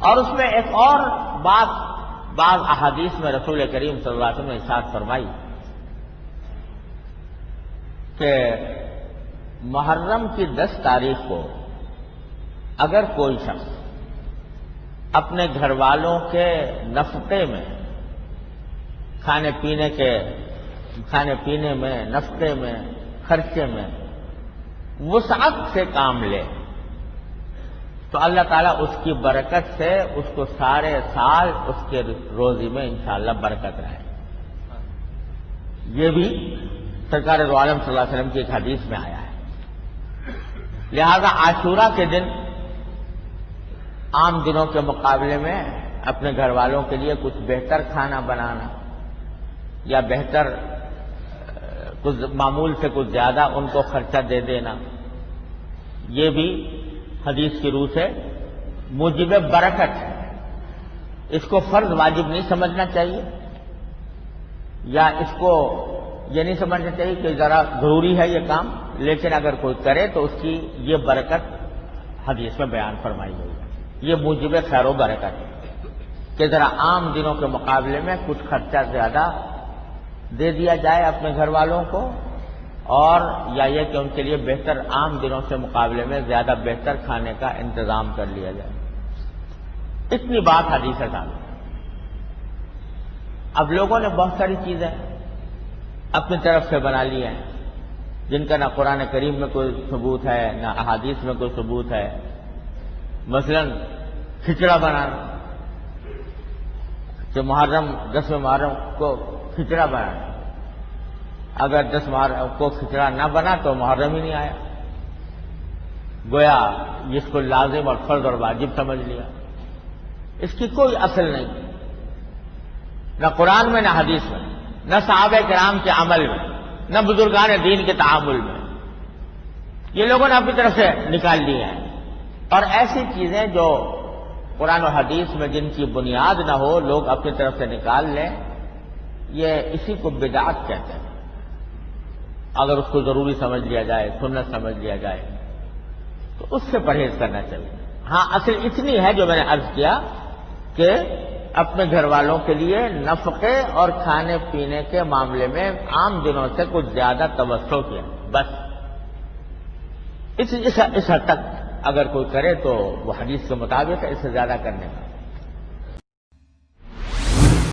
اور اس میں ایک اور بات بعض احادیث میں رسول کریم صلی اللہ علیہ وسلم نے ارشاد فرمائی کہ محرم کی 10 تاریخ کو اگر کوئی شخص اپنے گھر والوں کے نفقے میں کھانے پینے میں نفقے میں خرچے میں وسعت سے کام لے تو اللہ تعالیٰ اس کی برکت سے اس کو سارے سال اس کے روزی میں انشاءاللہ برکت رہے. یہ بھی سرکار دو عالم صلی اللہ علیہ وسلم کی ایک حدیث میں آیا ہے. لہذا عاشورہ کے دن عام دنوں کے مقابلے میں اپنے گھر والوں کے لیے کچھ بہتر کھانا بنانا یا بہتر کچھ معمول سے کچھ زیادہ ان کو خرچہ دے دینا، یہ بھی حدیث کی روح سے موجب برکت ہے. اس کو فرض واجب نہیں سمجھنا چاہیے، یا اس کو یہ نہیں سمجھنا چاہیے کہ ذرا ضروری ہے یہ کام، لیکن اگر کوئی کرے تو اس کی یہ برکت حدیث میں بیان فرمائی گئی ہے. یہ موجب خیر و برکت ہے کہ ذرا عام دنوں کے مقابلے میں کچھ خرچہ زیادہ دے دیا جائے اپنے گھر والوں کو، اور یا یہ کہ ان کے لیے بہتر عام دنوں سے مقابلے میں زیادہ بہتر کھانے کا انتظام کر لیا جائے. اتنی بات حدیث ہے. اب لوگوں نے بہت ساری چیزیں اپنی طرف سے بنا لی ہیں جن کا نہ قرآن کریم میں کوئی ثبوت ہے نہ احادیث میں کوئی ثبوت ہے. مثلا کھچڑا بنانا کہ محرم 10 محرم کو کھچڑا بنانا، اگر 10 محرم کو کھچڑا نہ بنا تو محرم ہی نہیں آیا، گویا جس کو لازم اور فرض اور واجب سمجھ لیا. اس کی کوئی اصل نہیں، نہ قرآن میں نہ حدیث میں، نہ صحابہ کرام کے عمل میں، نہ بزرگان دین کے تعامل میں. یہ لوگوں نے اپنی طرف سے نکال لی ہیں. اور ایسی چیزیں جو قرآن و حدیث میں جن کی بنیاد نہ ہو لوگ اپنی طرف سے نکال لیں، یہ اسی کو بدعت کہتے ہیں. اگر اس کو ضروری سمجھ لیا جائے، سنت سمجھ لیا جائے تو اس سے پرہیز کرنا چاہیے. ہاں اصل اتنی ہے جو میں نے عرض کیا کہ اپنے گھر والوں کے لیے نفقے اور کھانے پینے کے معاملے میں عام دنوں سے کچھ زیادہ توسع کیا، بس اس حد تک اگر کوئی کرے تو وہ حدیث کے مطابق ہے، اس سے زیادہ کرنے کا